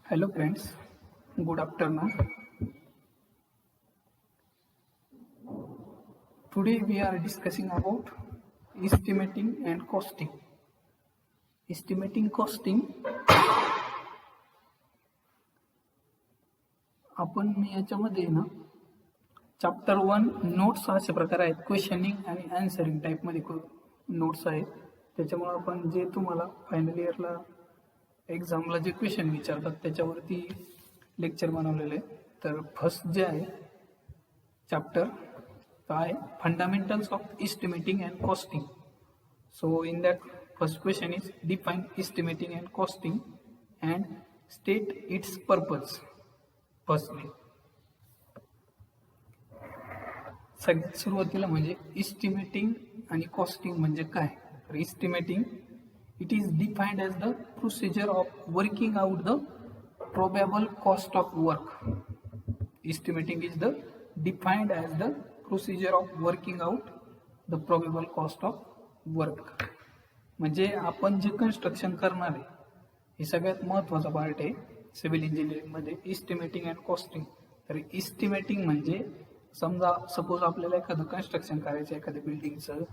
Hello friends, good afternoon. Today we are discussing about estimating and costing. Estimating costing आपण याच्यामध्ये ना chapter 1 notes अशा प्रकारे आहेत, क्वेश्चनिंग आणि आन्सरिंग टाईपमध्ये नोट्स आहेत. त्याच्यामुळे आपण जे तुम्हाला फायनल इयरला एक्झामला जे क्वेश्चन विचारतात त्याच्यावरती लेक्चर बनवलेलं आहे. तर फर्स्ट जे आहे चॅप्टर काय fundamentals of estimating and costing. So in that first question is define estimating and costing and state it's purpose. Firstly सगळ्यात सुरुवातीला म्हणजे एस्टिमेटिंग आणि कॉस्टिंग म्हणजे काय. तर estimating it is defined as the procedure of working out the probable cost of work. Estimating is the defined as the procedure of working out the probable cost of work. म्हणजे आपण जे construction करणार आहे हे सगळ्यात महत्त्वाचा part आहे civil engineering मध्ये एस्टिमेटिंग अँड कॉस्टिंग. तर एस्टिमेटिंग म्हणजे समजा सपोज आपल्याला एखादं कन्स्ट्रक्शन करायचं एखाद्या बिल्डिंगचं,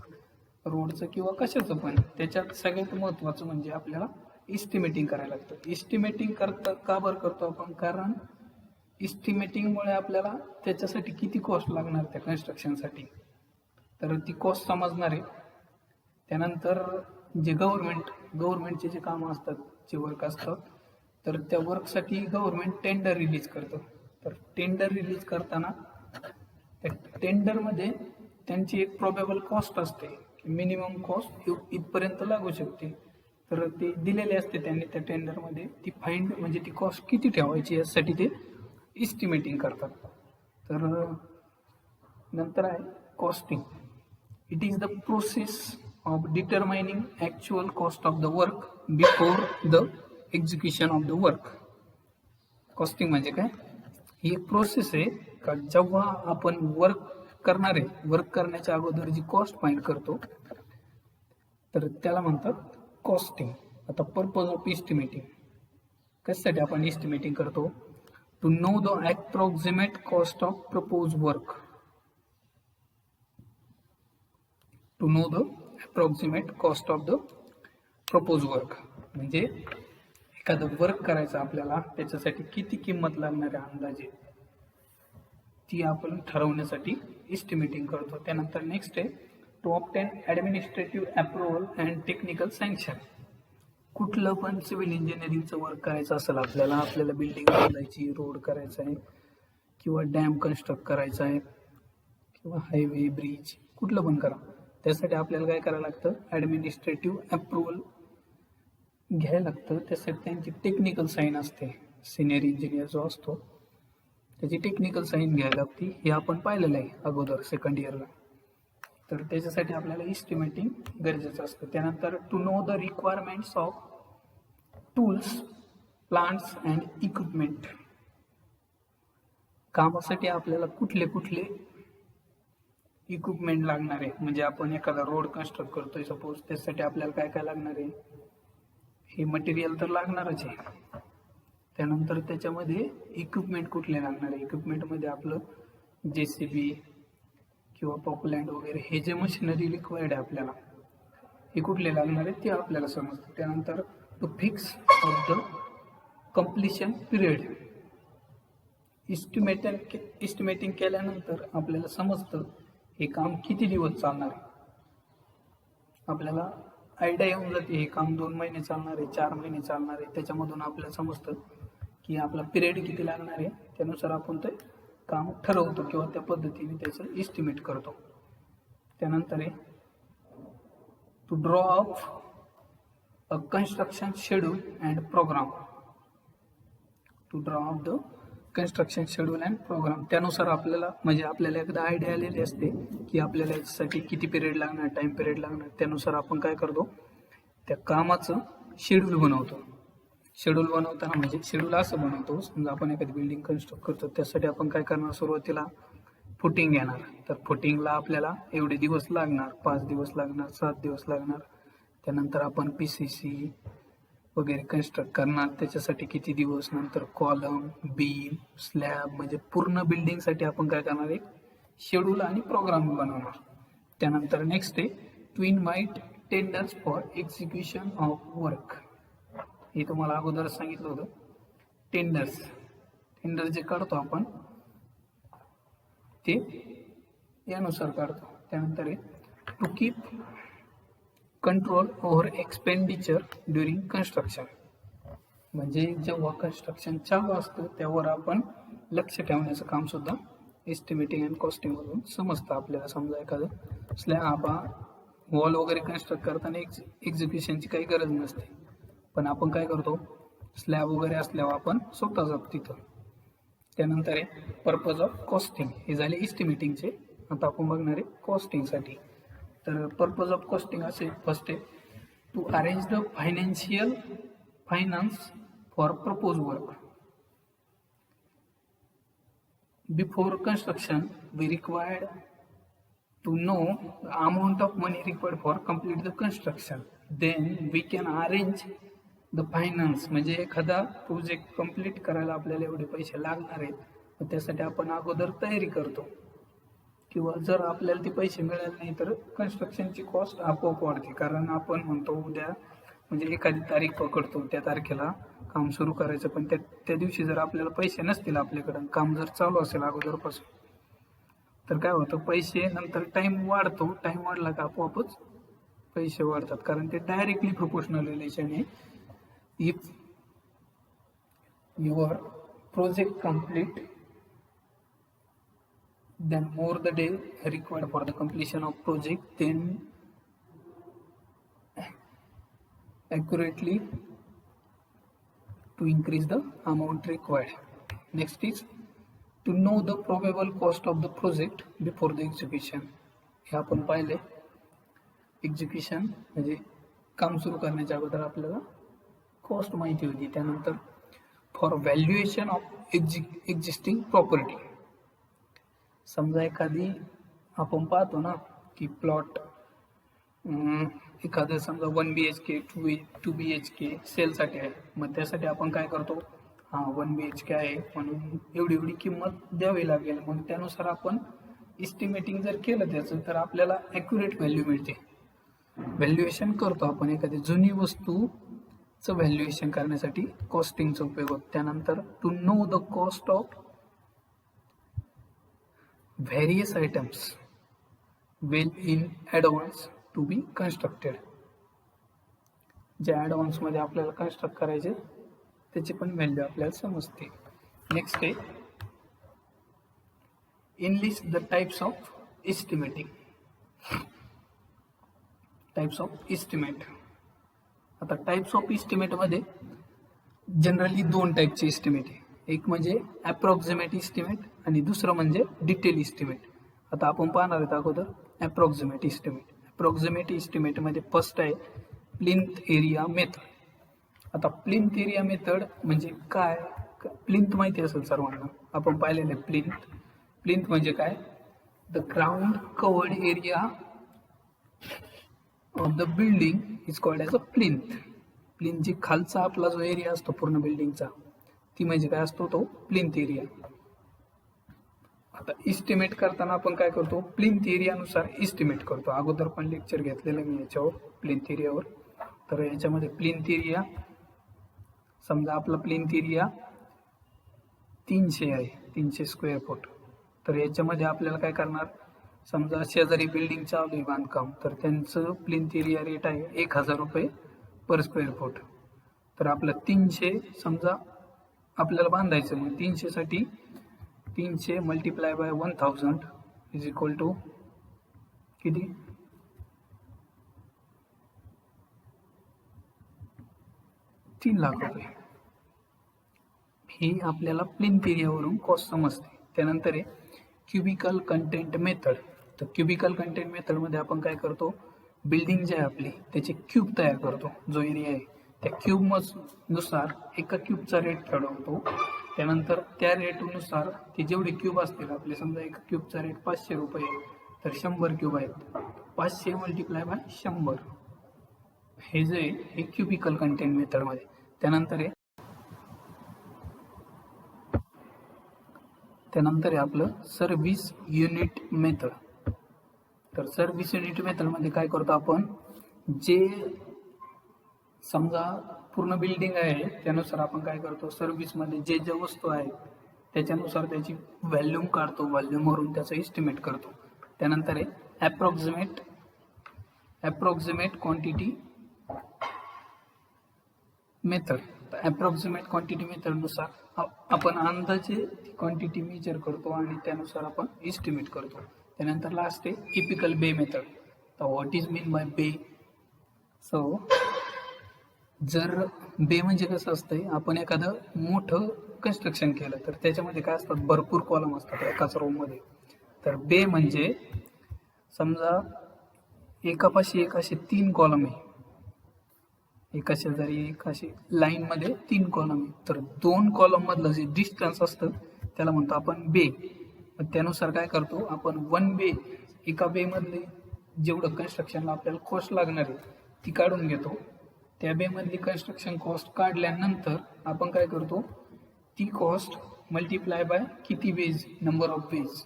रोडचं किंवा कशाचं पण, त्याच्यात सगळ्यात महत्त्वाचं म्हणजे आपल्याला एस्टिमेटिंग करायला लागतं. एस्टिमेटिंग का बरं करतो आपण, कारण एस्टिमेटिंगमुळे आपल्याला त्याच्यासाठी किती कॉस्ट लागणार त्या कन्स्ट्रक्शनसाठी तर ती कॉस्ट समजणार आहे. त्यानंतर जे गव्हर्नमेंटचे जे कामं असतात, जे वर्क असतात, तर त्या वर्कसाठी गव्हर्नमेंट टेंडर रिलीज करतं. तर टेंडर रिलीज करताना त्या टेंडरमध्ये त्यांची एक प्रोबेबल कॉस्ट असते, मिनिमम कॉस्ट इथपर्यंत लागू शकते. तर ते दिलेले असते त्यांनी त्या टेंडरमध्ये, ती फाइंड म्हणजे ती कॉस्ट किती ठेवायची यासाठी ते एस्टिमेटिंग करतात. तर नंतर आहे costing. It is the process of determining actual cost of the work before the execution of the work. Costing म्हणजे काय, ही एक प्रोसेस आहे का जेव्हा आपण वर्क करण्याच्या अगोदर जी कॉस्ट फाइंड करतो तर त्याला म्हणतात कॉस्टिंग. आता पर्पज ऑफ एस्टिमेटिंग, कशासाठी आपण एस्टिमेटिंग करतो, to know the approximate cost of propose work. To know the approximate cost of the propose work म्हणजे एखादं वर्क करायचं आपल्याला, त्याच्यासाठी किती किंमत लागणार आहे अंदाजे, ती आपण ठरवण्यासाठी एस्टिमेटिंग करतो. त्यानंतर नेक्स्ट आहे to obtain administrative approval and technical sanction. कुठलं पण सिव्हिल इंजिनिअरिंगचं वर्क करायचं असेल आपल्याला बिल्डिंग बांधायची, रोड करायचा आहे किंवा डॅम कन्स्ट्रक्ट करायचा आहे किंवा हायवे ब्रिज कुठलं पण करा, त्यासाठी आपल्याला काय करायला लागतं, ॲडमिनिस्ट्रेटिव्ह अप्रुव्हल घ्यायला लागतं. त्यासाठी त्यांची टेक्निकल साईन असते, सिनियर इंजिनियर जो असतो त्याची टेक्निकल साईन घ्यायला लागते. हे आपण पाहिलेलं आहे अगोदर सेकंड इयरला. तर त्याच्यासाठी आपल्याला एस्टिमेटिंग गरजेचं असतं. त्यानंतर to know the requirements of tools, plants and equipment. कामासाठी आपल्याला कुठले इक्विपमेंट लागणार आहे, म्हणजे आपण एखादा रोड कन्स्ट्रक्ट करतोय सपोज, त्यासाठी आपल्याला काय काय लागणार आहे, हे मटेरियल तर लागणारच आहे. त्यानंतर त्याच्यामध्ये इक्विपमेंट कुठले लागणार आहे, इक्विपमेंटमध्ये आपलं JCB किंवा पॉपलँड वगैरे हे जे मशिनरी रिक्वायर्ड आहे आपल्याला, हे कुठले लागणार आहे ते आपल्याला समजतं. त्यानंतर to fix of the completion period. Estimating केल्यानंतर आपल्याला समजतं हे काम किती दिवस चालणार आहे. आपल्याला आयडिया येऊन जाते हे काम 2 महिने चालणार आहे, 4 महिने चालणार आहे. त्याच्यामधून आपल्याला समजतं की आपला पिरियड किती लागणार आहे, त्यानुसार आपण ते काम ठरवतो किंवा त्या पद्धतीने त्याचं एस्टिमेट करतो. त्यानंतर आहे to draw up a construction schedule and programme. To draw up the construction schedule and programme. त्यानुसार आपल्याला एकदा आयडिया आलेली असते की आपल्याला याच्यासाठी किती पिरियड लागणार, टाइम पिरियड लागणार. त्यानुसार आपण काय करतो, त्या कामाचं शेड्यूल बनवतो. शेड्यूल बनवताना म्हणजे शेड्यूल असं बनवतो, समजा आपण एखादी बिल्डिंग कन्स्ट्रक्ट करतो, त्यासाठी आपण काय करणार, सुरुवातीला फुटिंग घेणार. तर फुटिंगला आपल्याला एवढे दिवस लागणार, 5 दिवस लागणार, 7 दिवस लागणार. त्यानंतर आपण PCC वगैरे कन्स्ट्रक्ट करणार, त्याच्यासाठी किती दिवस, नंतर कॉलम, बीम, स्लॅब म्हणजे पूर्ण बिल्डिंगसाठी आपण काय करणार, एक शेड्यूल आणि प्रोग्राम बनवणार. त्यानंतर नेक्स्ट आहे to invite tenders for execution of work. हे तुम्हाला अगोदर सांगितलं होतं. टेंडर जे काढतो आपण ते यानुसार काढतो. त्यानंतर आहे to keep control over expenditure during construction. म्हणजे जेव्हा कन्स्ट्रक्शन चालू असतं त्यावर आपण लक्ष ठेवण्याचं काम सुद्धा एस्टिमेटिंग अँड कॉस्टिंग मधून समजतं आपल्याला. समजा एखादं स्लॅब वॉल वगैरे कन्स्ट्रक्ट करताना एक्झिक्युशनची काही गरज नसते, पण आपण काय करतो, स्लॅब वगैरे असल्यावर आपण स्वतः जातो तिथं. त्यानंतर आहे पर्पज ऑफ कॉस्टिंग. हे झाले इस्टिमेटिंगचे. आता आपण बघणार आहे कॉस्टिंगसाठी. तर पर्पज ऑफ कॉस्टिंग असे फर्स्ट आहे to arrange the finance for propose work. Before construction we required to know the amount of money required for complete the construction, then we can arrange the finance. म्हणजे एखादा project complete करायला आपल्याला एवढे पैसे लागणार आहेत, तर त्यासाठी आपण अगोदर तयारी करतो. किंवा जर आपल्याला ते पैसे मिळाले नाही तर कन्स्ट्रक्शनची कॉस्ट आपोआप वाढते. कारण आपण म्हणतो उद्या म्हणजे एखादी तारीख पकडतो, त्या तारखेला काम सुरू करायचं, पण त्या दिवशी जर आपल्याला पैसे नसतील आपल्याकडं, काम जर चालू असेल अगोदरपासून, तर काय होतं, पैसे नंतर टाइम वाढतो. टाइम वाढला का आपोआपच पैसे वाढतात, कारण ते डायरेक्टली प्रोपोर्शनल रिलेशन आहे. If your project complete then more the day required for the completion of project, then accurately to increase the amount required. Next is to know the probable cost of the project before the execution. हे आपण पाहिले. Execution म्हणजे काम सुरू करण्याच्या अगोदर आपल्याला cost माहिती होती. त्यानंतर for valuation of existing property. समजा एखादी आपण पाहतो ना की प्लॉट एखादं समजा 1 BHK 2 BHK सेलसाठी आहे, मग त्यासाठी आपण काय करतो, 1 BHK आहे म्हणून एवढी किंमत द्यावी लागेल. मग त्यानुसार आपण इस्टिमेटिंग जर केलं त्याचं, तर आपल्याला ॲक्युरेट व्हॅल्यू मिळते. व्हॅल्युएशन करतो आपण एखादी जुनी वस्तूचं व्हॅल्युएशन करण्यासाठी कॉस्टिंगचा उपयोग होतो. त्यानंतर to know the cost of various items well in advance to be constructed. जे ॲडव्हान्स मध्ये आपल्याला कन्स्ट्रक्ट करायचे त्याची पण व्हॅल्यू आपल्याला समजते. नेक्स्ट आहे enlist the types of estimating. Types of estimate. आता टाइप्स ऑफ एस्टिमेट मध्ये जनरली 2 टाईपचे एस्टिमेट आहे. एक म्हणजे अप्रॉक्सिमेट इस्टिमेट आणि दुसरं म्हणजे डिटेल इस्टिमेट. आता आपण पाहणार आहोत अगोदर अप्रॉक्सिमेट इस्टिमेट. अप्रॉक्सिमेट इस्टिमेटमध्ये फर्स्ट आहे प्लिंथ एरिया मेथड. आता प्लिंथ एरिया मेथड म्हणजे काय, प्लिंथ माहिती असेल सर्वांना, आपण पाहिलेलं आहे प्लिंथ. प्लिंथ म्हणजे काय, the ground covered area of the building is called as a plinth. Plinth जी खालचा आपला जो एरिया असतो पूर्ण बिल्डिंगचा, ती म्हणजे काय असतो, तो प्लिंथ एरिया. आता इस्टिमेट करताना आपण काय करतो, प्लिंथ एरियानुसार इस्टिमेट करतो. अगोदर पण लेक्चर घेतलेलं मी याच्यावर प्लिंथ एरियावर. तर याच्यामध्ये प्लिंथ एरिया समजा आपला प्लिंथ एरिया 300 आहे, 300 स्क्वेअर फूट. तर याच्यामध्ये आपल्याला काय करणार, समजा शेजारी बिल्डिंग चालू आहे बांधकाम, तर त्यांचं प्लिंथ एरिया रेट आहे 1000 रुपये पर स्क्वेअर फूट. तर आपलं 300 समजा आपल्याला बांधायचं, मग 300 साठी 300 multiply by 1000 is equal to किती, 3 लाख रुपये. ही आपल्याला प्लिंथ एरियावरून कॉस्ट समजते. त्यानंतर आहे क्युबिकल कंटेंट मेथड. तर क्युबिकल कंटेंट मेथडमध्ये आपण काय करतो, बिल्डिंग जी आहे आपली त्याचे क्यूब तयार करतो. जो एरिया आहे त्या क्यूब नुसार एका क्यूबचा रेट ठरवतो. त्यानंतर त्या रेटनुसार ते जेवढे क्यूब असतील आपले, समजा एका क्यूबचा रेट 500 रुपये, तर 100 क्यूब आहेत, 500 मल्टिप्लाय बाय 100 हे जे हे क्युबिकल कंटेंट मेथडमध्ये. त्यानंतर आहे आपलं सर्व्हिस युनिट मेथड. तर सर्व्हिस युनिट मेथडमध्ये काय करतो आपण, जे समजा पूर्ण बिल्डिंग आहे त्यानुसार आपण काय करतो, सर्व्हिसमध्ये जे ज्या वस्तू आहेत त्याच्यानुसार त्याची व्हॅल्यूम काढतो, व्हॅल्यूमवरून त्याचा इस्टिमेट करतो. त्यानंतर आहे approximate quantity method. Approximate quantity मेथडनुसार आपण अंदाजे ती क्वांटिटी मेजर करतो आणि त्यानुसार आपण इस्टिमेट करतो. त्यानंतर लास्ट आहे टिपिकल बे मेथड. तर व्हॉट इज मीन बाय बे. सो जर बे म्हणजे कसं असतंय, आपण एखादं मोठं कन्स्ट्रक्शन केलं तर त्याच्यामध्ये काय असतात, भरपूर कॉलम असतात एकाच रोमध्ये. तर बे म्हणजे समजा एकापाशी एक असे 3 कॉलम आहे, एका शेजारी एक अशी लाईनमध्ये 3 कॉलम आहे. तर 2 कॉलम मधलं जे डिस्टन्स असतं त्याला म्हणतो आपण बे. त्यानुसार काय करतो आपण, 1 बे, एका बे मधले जेवढं कन्स्ट्रक्शनला आपल्याला कॉस्ट लागणार आहे ती काढून घेतो. त्या बे मधली कन्स्ट्रक्शन कॉस्ट काढल्यानंतर आपण काय करतो, ती कॉस्ट मल्टिप्लाय बाय किती bays, number of bays.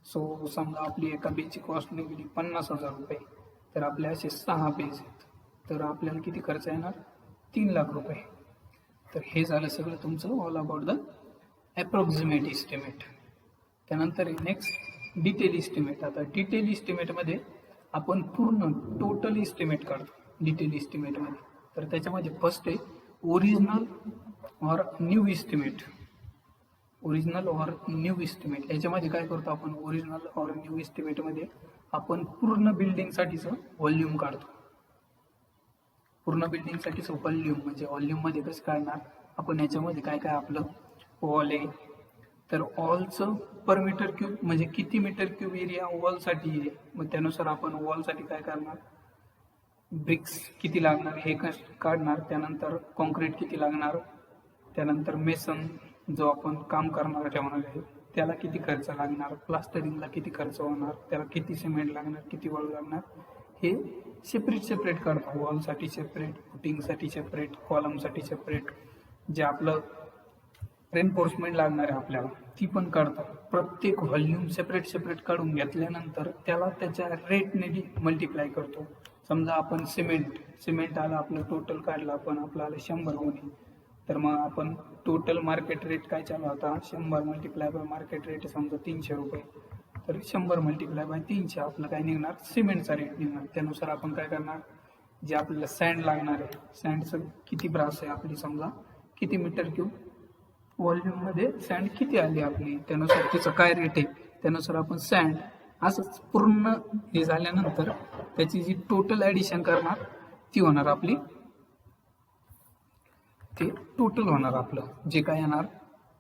So समजा आपली एका बेची कॉस्ट निघाली 50,000 रुपये, तर आपले असे 6 बेज आहेत, तर आपल्याला किती खर्च येणार, 3 लाख रुपये. तर हे झालं सगळं तुमचं all about the approximate estimate. त्यानंतर नेक्स्ट डिटेल इस्टिमेट. आता डिटेल इस्टिमेटमध्ये आपण पूर्ण टोटल इस्टिमेट काढतो डिटेल इस्टिमेटमध्ये. तर त्याच्यामध्ये फर्स्ट आहे original or new estimate. Original or new estimate याच्यामध्ये काय करतो आपण, ओरिजिनल ऑर न्यू इस्टिमेटमध्ये आपण पूर्ण बिल्डिंगसाठीचं व्हॉल्यूम काढतो. पूर्ण बिल्डिंगसाठीचं व्हॉल्यूम म्हणजे व्हॉल्यूममध्ये कसं काढणार आपण, याच्यामध्ये काय काय आपलं वॉल आहे, तर वॉलचं पर मीटर क्यूब म्हणजे किती मीटर क्यूब एरिया वॉलसाठी आहे. मग त्यानुसार आपण वॉलसाठी काय करणार, ब्रिक्स किती लागणार हे काढणार. त्यानंतर कॉन्क्रीट किती लागणार, त्यानंतर मेसन जो आपण काम करणार ठेवणार आहे त्याला किती खर्च लागणार, प्लास्टरिंगला किती खर्च होणार, त्याला किती सिमेंट लागणार, किती वाळू लागणार, हे सेपरेट काढतो. वॉलसाठी सेपरेट, फुटिंगसाठी सेपरेट, कॉलमसाठी सेपरेट, जे आपलं रेनफोर्समेंट लागणार आहे आपल्याला ती पण काढतो. प्रत्येक व्हॉल्यूम सेपरेट काढून घेतल्यानंतर त्याला त्याच्या रेटने मल्टिप्लाय करतो. समजा आपण सिमेंट आलं, आपलं टोटल काढलं आपण, आपलं आलं 100 गुणी, तर मग आपण टोटल मार्केट रेट काय चालू होता, 100 मल्टिप्लाय बाय मार्केट रेट समजा 300 रुपये, तर 100 मल्टिप्लाय बाय 300 आपलं काय निघणार, सिमेंटचा रेट निघणार. त्यानुसार आपण काय करणार, जे आपल्याला सँड लागणार आहे, सँडचं किती ब्रास आहे आपली, समजा किती मीटर क्यूब व्हॉल्यूममध्ये सँड किती आली आपली, त्यानुसार तिचं काय रेट आहे, त्यानुसार आपण सँड असंच पूर्ण हे झाल्यानंतर त्याची जी टोटल ॲडिशन करणार ती होणार आपली, ते टोटल होणार आपलं जे काय येणार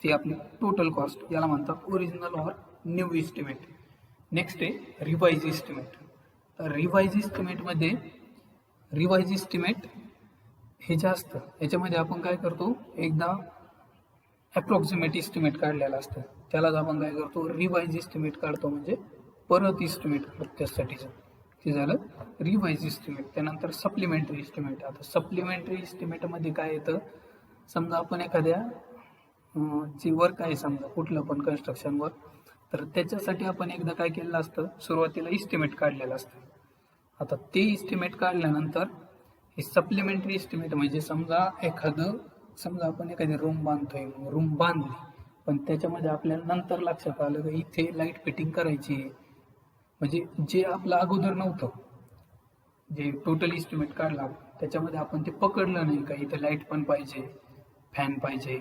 ते आपली टोटल कॉस्ट. याला म्हणतात original or new estimate. Next आहे रिवाइज इस्टिमेट. तर रिवाइज इस्टिमेट हे जे असतं याच्यामध्ये आपण काय करतो, एकदा ॲप्रॉक्सिमेट इस्टिमेट काढलेला असतं त्यालाच आपण काय करतो, रिवाइज इस्टिमेट काढतो, म्हणजे परत इस्टिमेट काढतो त्यासाठीचं. हे झालं रिवाइज इस्टिमेट. त्यानंतर सप्लिमेंटरी इस्टिमेट. आता सप्लिमेंटरी इस्टिमेटमध्ये काय येतं, समजा आपण एखाद्या जे वर्क आहे समजा कुठलं पण कन्स्ट्रक्शन वर्क, तर त्याच्यासाठी आपण एकदा काय केलेलं असतं, सुरुवातीला इस्टिमेट काढलेलं असतं. आता ते इस्टिमेट काढल्यानंतर हे सप्लिमेंटरी इस्टिमेट म्हणजे समजा आपण एखादी रूम बांधतोय, रूम बांधली पण त्याच्यामध्ये आपल्याला नंतर लक्षात आलं की इथे लाईट फिटिंग करायची आहे, म्हणजे जे आपलं अगोदर नव्हतं, जे टोटल इस्टिमेट काढला त्याच्यामध्ये आपण ते पकडलं नाही का इथे लाईट पण पाहिजे, फॅन पाहिजे,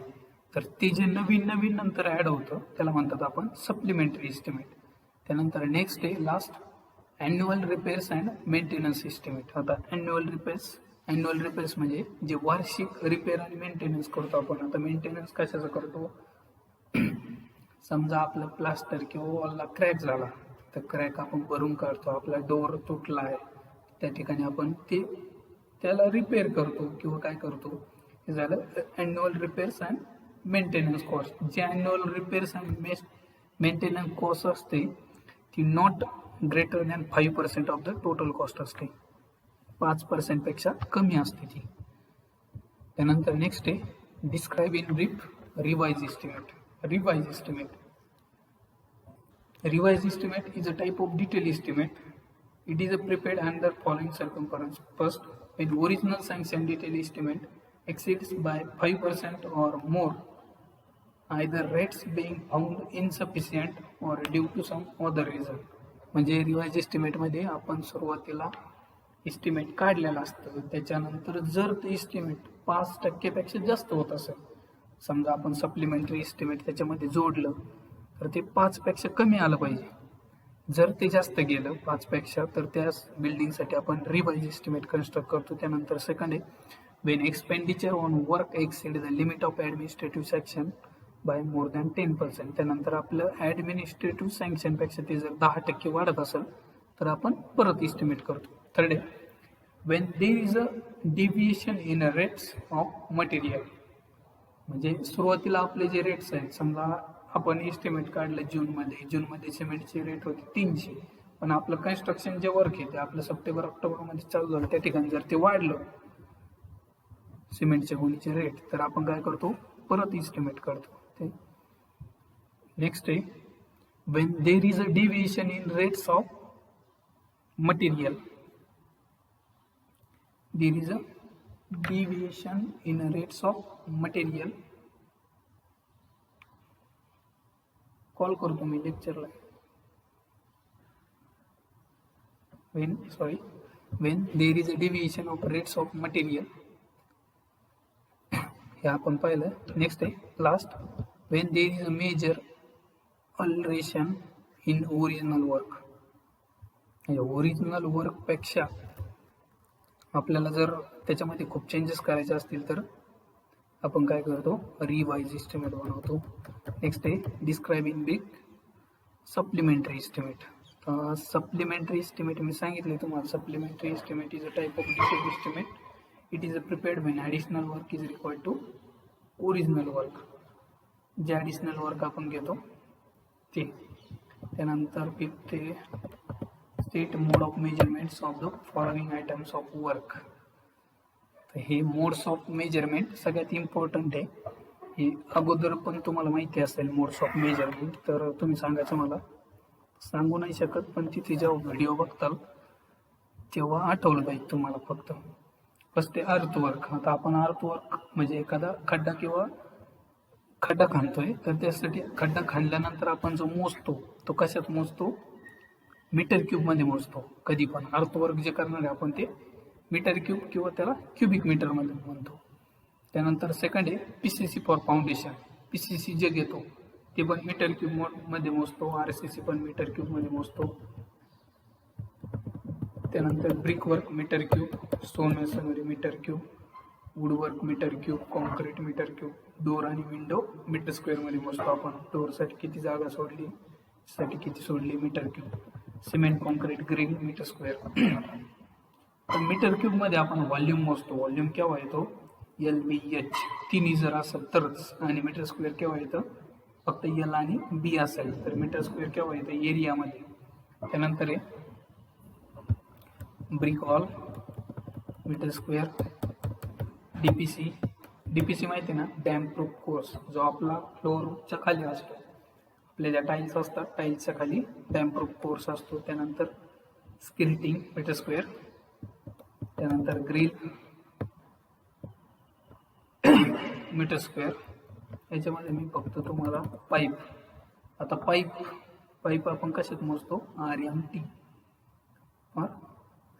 तर ते जे नवीन नंतर ॲड होतं त्याला म्हणतात आपण सप्लिमेंटरी इस्टिमेट. त्यानंतर नेक्स्ट आहे last annual repairs and maintenance estimate. आता ॲन्युअल रिपेअर्स म्हणजे जे वार्षिक रिपेअर आणि मेंटेनन्स करतो आपण. आता मेंटेनन्स कशाचं करतो, समजा आपलं प्लास्टर किंवा वॉलला क्रॅक झाला तर क्रॅक आपण भरून काढतो, आपला डोअर तुटला आहे त्या ठिकाणी आपण त्याला रिपेअर करतो किंवा काय करतो. हे झालं annual repairs and maintenance cost. जे annual repairs and maintenance cost असते ती not greater than 5% of the total cost असते. 5% पेक्षा कमी असते ती. त्यानंतर नेक्स्ट आहे describe in brief revise estimate. Revised estimate is a type of detailed estimate. It is prepared under following circumstances. First, when original sanction detailed estimate exceeds by 5% or more, either rates being found insufficient or due to some other reason. म्हणजे revise एस्टिमेटमध्ये आपण सुरुवातीला estimate काढलेलं असतं, त्याच्यानंतर जर ते estimate 5% जास्त होत असेल, समजा आपण सप्लिमेंटरी एस्टिमेट त्याच्यामध्ये जोडलं तर ते 5% कमी आलं पाहिजे. जर ते जास्त गेलं 5% तर त्या बिल्डिंगसाठी आपण रिवाइज एस्टिमेट कन्स्ट्रक्ट करतो. त्यानंतर सेकंड आहे when expenditure on work exceed the limit of administrative sanction by more than 10%. त्यानंतर आपलं ॲडमिनिस्ट्रेटिव्ह सँक्शनपेक्षा ते जर 10% वाढत असेल तर आपण परत एस्टिमेट करतो. थर्ड आहे when there is a deviation in rates of material. म्हणजे सुरुवातीला आपले जे रेट्स आहेत, समजा आपण एस्टिमेट काढलं जूनमध्ये सिमेंटची रेट होती 300, पण आपलं कन्स्ट्रक्शन जे वर्क आहे ते आपलं सप्टेंबर ऑक्टोबरमध्ये चालू झालं, त्या ठिकाणी जर ते वाढलं सिमेंटच्या गुणीचे रेट तर आपण काय करतो परत एस्टिमेट करतो. नेक्स्ट आहे when there is a deviation in rates of material. There is a deviation in rates of material. Call करतो मी लेक्चरला. When there is a deviation of rates of material, हे आपण पाहिलं. नेक्स्ट आहे last when there is a major alteration in original work. Original वर्कपेक्षा आपल्याला जर त्याच्यामध्ये खूप चेंजेस करायचे असतील तर आपण काय करतो रिवाइज एस्टिमेट बनवतो. नेक्स्ट आहे describe in brief supplementary estimate. Supplementary estimate मी सांगितले तुम्हाला. Supplementary estimate is a type of detailed estimate. It is prepared when additional work is required to original work. जे ॲडिशनल वर्क आपण घेतो ते. त्यानंतर fifth state mode of measurements of the following items of work. तर हे modes of measurement सगळ्यात important आहे. हे अगोदर पण तुम्हाला माहिती असेल मोड्स ऑफ मेजरमेंट, तर तुम्ही सांगायचं मला सांगू नाही शकत, पण तिथे जेव्हा व्हिडिओ बघताल तेव्हा आठवलं पाहिजे तुम्हाला फक्त. फर्स्ट आहे अर्थवर्क. आता आपण अर्थवर्क म्हणजे एखादा खड्डा खांदतोय, तर त्यासाठी खड्डा खांदल्यानंतर आपण जो मोजतो तो कशात मोजतो, मीटर क्यूबमध्ये मोजतो. कधी पण अर्थवर्क जे करणार आहे आपण ते मीटर क्यूब किंवा त्याला क्युबिक मीटरमध्ये म्हणतो. त्यानंतर सेकंड आहे PCC फॉर फाउंडेशन. PCC जे घेतो ते पण मीटर क्यूब मध्ये मोजतो. RCC पण मीटर क्यूबमध्ये मोजतो. त्यानंतर brick work metre cube, stone masonry metre cube, woodwork metre cube, concrete metre cube, door आणि विंडो मीटर स्क्वेअरमध्ये मोजतो आपण. डोरसाठी किती जागा सोडली, साठी किती सोडली metre cube. Cement concrete grill metre square. तर मीटर क्यूबमध्ये आपण व्हॉल्यूम मोजतो. व्हॉल्यूम केव्हा येतो LBH, तिन्ही जर असेल तरच. आणि मीटर स्क्वेअर केव्हा येतं फक्त L आणि B असेल तर मीटर स्क्वेअर केव्हा येतं एरियामध्ये. त्यानंतर आहे brick wall metre square. DPC माहिती ना, डॅम प्रूफ कोर्स, जो आपला फ्लोअरच्या खाली असतो. आपल्या ज्या टाईल्स असतात टाईल्सच्या खाली डॅम प्रूफ कोर्स असतो. त्यानंतर स्किल्टिंग मीटर स्क्वेअर. त्यानंतर ग्रिल मीटर स्क्वेअर. याच्यामध्ये मी फक्त तुम्हाला पाईप. आता पाईप आपण कशात मोजतो RMT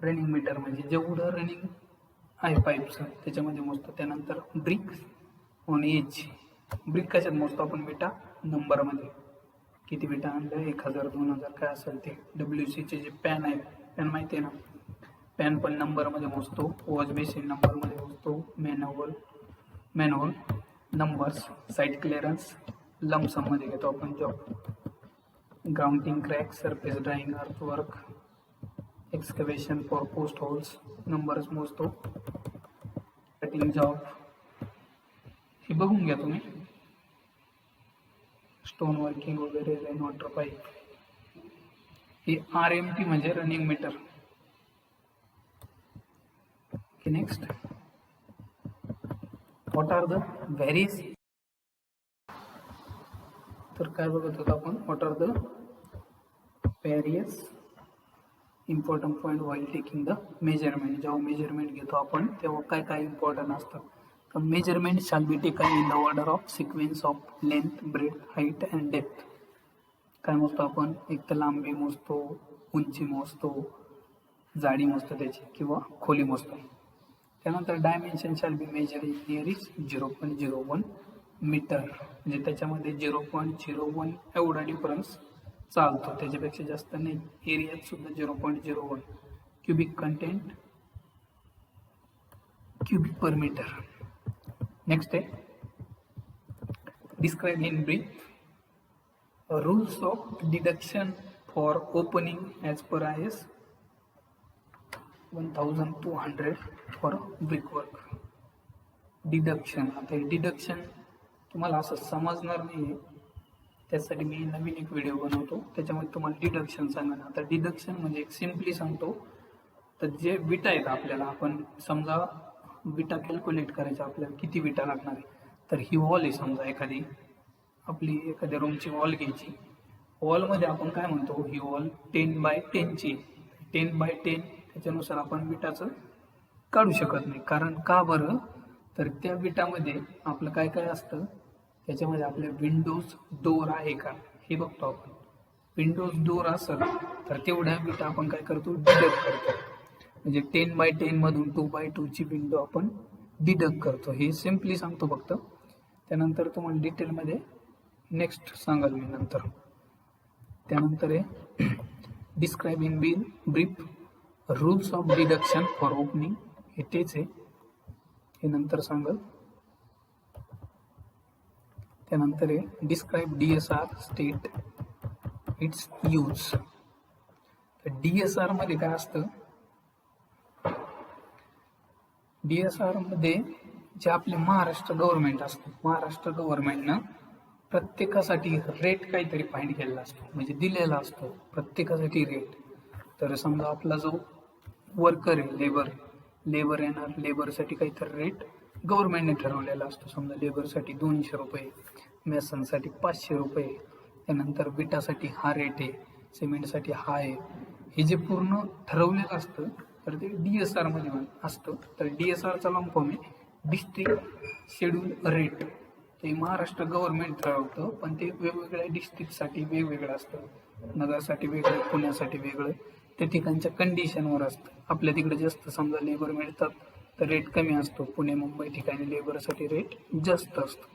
रनिंग मीटर, म्हणजे जेवढं रनिंग आहे पाईपचं त्याच्यामध्ये मोजतो. त्यानंतर ब्रिक ऑन एज. ब्रिक कशात मोजतो आपण विटा नंबरमध्ये. किती विटा आणलं 1000 2000 काय असेल ते. WCचे जे पॅन आहे, पॅन माहिती आहे ना, पॅन पण नंबरमध्ये मोजतो. वॉश बेसिन नंबरमध्ये मोजतो. Manhole numbers. साईट क्लिअरन्स लमसममध्ये घेतो आपण job. Grounding crack, surface drying, earthwork, excavation for post holes numbers मोजतो. कटिंग जॉब हे बघून घ्या तुम्ही. स्टोन वर्किंग वगैरे, रेन वॉटर पाईप. हे RMT म्हणजे running metre. Next, what are the various, तर काय बघत होतो आपण, what are the various important point while taking the measurement. जेव्हा मेजरमेंट घेतो आपण तेव्हा काय काय इम्पॉर्टंट असतं. तर measurement shall be taken in the order of sequence of length, breadth, height and depth. काय मोजतो आपण, एक तर लांबी मोजतो, उंची मोजतो, जाडी मोजतो त्याची, किंवा खोली मोजतो. त्यानंतर dimension shall be measure in near 0.01 metre, म्हणजे त्याच्यामध्ये 0.01 एवढा डिफरन्स चालतो, त्याच्यापेक्षा जास्त नाही. एरियात सुद्धा 0.01 क्युबिक कंटेंट क्युबिक पर मीटर. नेक्स्ट आहे, describe in brief rules of deduction for opening as per IS 1200 for brickwork. Deduction, आता हे डिडक्शन तुम्हाला असं समजणार नाही, त्यासाठी मी नवीन एक व्हिडिओ बनवतो, त्याच्यामध्ये तुम्हाला डिडक्शन सांगणार. आता डिडक्शन म्हणजे एक सिम्पली सांगतो, तर जे विटा आहेत आपल्याला, आपण समजा विटा कॅल्क्युलेट करायच्या, आपल्याला किती विटा लागणार आहे. तर ही वॉल आहे समजा, आपली एखाद्या रूमची वॉल घ्यायची. वॉलमध्ये आपण काय म्हणतो, ही वॉल 10x10ची, 10x10, त्याच्यानुसार आपण विटाचं काढू शकत नाही. कारण का बरं, तर त्या विटामध्ये आपलं काय काय असतं, त्याच्यामध्ये आपल्या विंडोज डोअर आहे का हे बघतो आपण. विंडोज डोअर असेल तर तेवढ्या विटा आपण काय करतो, डिडक्ट करतो. म्हणजे 10x10 मधून 2x2ची विंडो आपण डिडक्ट करतो. हे सिम्पली सांगतो फक्त, त्यानंतर तुम्हाला डिटेलमध्ये नेक्स्ट सांगाल मी नंतर. त्यानंतर आहे describe in brief rules of deduction for opening, हे तेच आहे, हे नंतर सांगाल. त्यानंतर आहे describe DSR, state it's use. तर DSR मध्ये काय असतं, DSR मध्ये जे आपले महाराष्ट्र गव्हर्नमेंट असतं, महाराष्ट्र गव्हर्नमेंटनं प्रत्येकासाठी रेट काहीतरी फाईंड केलेला असतो, म्हणजे दिलेला असतो प्रत्येकासाठी रेट. तर समजा आपला जो वर्कर आहे, लेबर येणार, लेबरसाठी काहीतरी रेट गव्हर्नमेंटने ठरवलेला असतो. समजा लेबरसाठी 200 रुपये, मेसनसाठी 500 रुपये, त्यानंतर विटासाठी हा रेट आहे, सिमेंटसाठी हा आहे. हे जे पूर्ण ठरवलेलं असतं तर ते DSR मध्ये असतं. तर DSRचा लॉंग फॉर्म आहे डिस्ट्रिक्ट शेड्यूल रेट. ते महाराष्ट्र गव्हर्नमेंट ठरवतं, पण ते वेगवेगळ्या डिस्ट्रिक्टसाठी वेगवेगळं असतं. नगरसाठी वेगळं, पुण्यासाठी वेगळं, त्या ठिकाणच्या कंडिशनवर असतं. आपल्या तिकडे जास्त समजा लेबर मिळतात तर रेट कमी असतो, पुणे मुंबई ठिकाणी लेबरसाठी रेट जास्त असतो.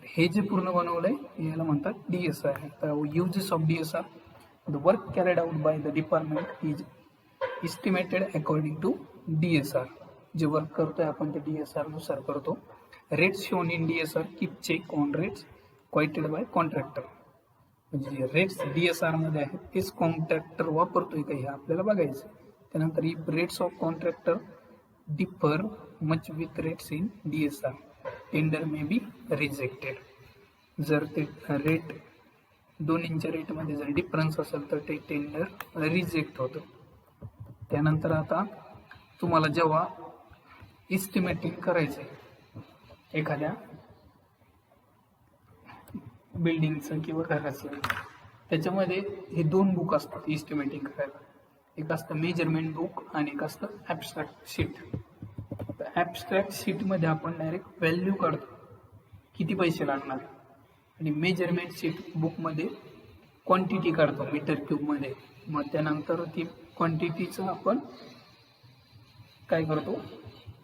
हे जे पूर्ण बनवलंय याला म्हणतात DSR. Uses of DSR, the work carried out by the department is estimated according to DSR. जे वर्क करतोय आपण ते DSR नुसार करतो. Rates shown in DSR keep check on rates quoted by contractor. म्हणजे रेट्स DSR मध्ये आहेत तेच कॉन्ट्रॅक्टर वापरतोय का हे आपल्याला बघायचं. त्यानंतर if rates of contractor differ much with rates in DSR, tender may be rejected. जर ते रेट दोन्हींच्या रेटमध्ये जर डिफरन्स असेल तर ते टेंडर रिजेक्ट होतं. त्यानंतर आता तुम्हाला जेव्हा इस्टिमेटिंग करायचं आहे एखाद्या बिल्डिंगचं किंवा घराचं, त्याच्यामध्ये हे 2 बुक असतात इस्टिमेटिंग करायला. एक असतं मेजरमेंट बुक आणि एक असतं ॲबस्ट्रॅक्ट शीट. तर ॲबस्ट्रॅक्ट शीटमध्ये आपण डायरेक्ट व्हॅल्यू काढतो किती पैसे लागणार, आणि मेजरमेंट शीट बुकमध्ये क्वांटिटी काढतो मीटर क्यूबमध्ये. मग त्यानंतर ती क्वांटिटीचं आपण काय करतो,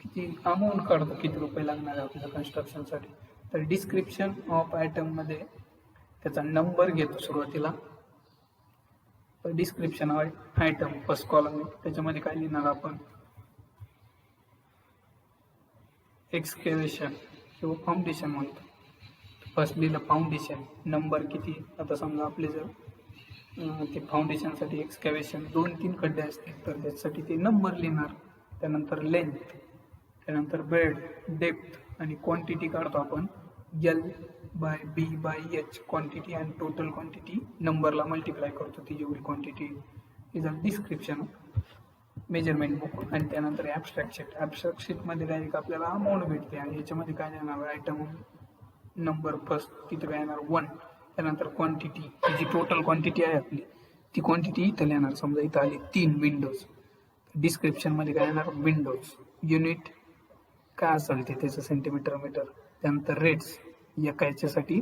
किती अमाऊंट काढतो, किती रुपये लागणार आहे आपल्याला कन्स्ट्रक्शनसाठी. तर डिस्क्रिप्शन ऑफ आयटममध्ये त्याचा नंबर घेतो सुरुवातीला. तर description of item first column, त्याच्यामध्ये काय लिहिणार आपण, एक्सकेवेशन किंवा फाउंडेशन म्हणतो. फर्स्ट लिहिलं फाउंडेशन, नंबर किती. आता समजा आपले जर ते फाउंडेशनसाठी एक्सकेवेशन 2-3 खड्डे असतील तर त्याच्यासाठी ते नंबर लिहिणार. त्यानंतर लेंथ, त्यानंतर ब्रेड, डेप्थ आणि क्वांटिटी काढतो आपण L/B/H क्वांटिटी, आणि टोटल क्वांटिटी नंबरला मल्टिप्लाय करतो ती जेवढी quantity. Is a description. Measurement book आणि त्यानंतर ॲबस्ट्रॅक्ट शीट. ॲबस्ट्रॅक्ट शीटमध्ये डायरेक्ट आपल्याला अमाऊंट भेटते आणि याच्यामध्ये काय देणार आयटम नंबर फर्स्ट तिथे काय येणार 1. त्यानंतर क्वांटिटी, ही जी टोटल क्वांटिटी आहे आपली ती क्वांटिटी इथं लिहिणार. समजा इथं आली 3 विंडोज. डिस्क्रिप्शनमध्ये काय येणार विंडोज. युनिट काय असेल ते त्याचं सेंटीमीटर मीटर. त्यानंतर रेट्स, एका याच्यासाठी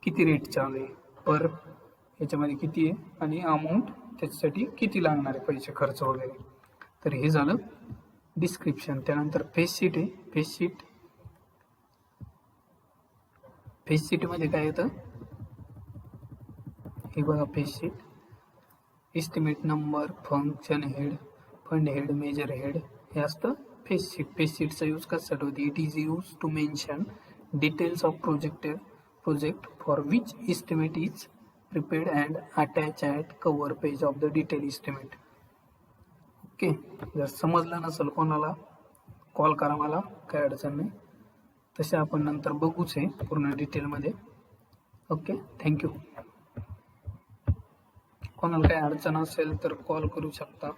किती रेट चालू आहे पर याच्यामध्ये किती आहे आणि अमाऊंट त्याच्यासाठी किती लागणार आहे पैसे खर्च वगैरे. तर हे झालं डिस्क्रिप्शन. त्यानंतर फेस शीट आहे. फेस शीटमध्ये काय येतं हे बघा. Face sheet estimate number, function head, fund head, major head हे असतं फेस शीट. फेस शीटचा यूज कशासाठी होती? It is use to mention details of project for which estimate is prepared and attach at cover page of the detail estimate. Okay, जर समजलं नसेल कोणाला कॉल करा मला, काय अडचण नाही. तसे आपण नंतर बघूच आहे पूर्ण डिटेलमध्ये. Okay, thank you. कोणाला काही अडचण असेल तर कॉल करू शकता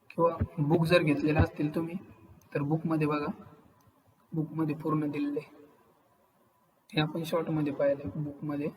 किंवा बुक जर घेतलेले असतील तुम्ही तर बुकमध्ये बघा, बुकमध्ये पूर्ण दिलेले हे आपण शॉर्टमध्ये पाहिले. बुकमध्ये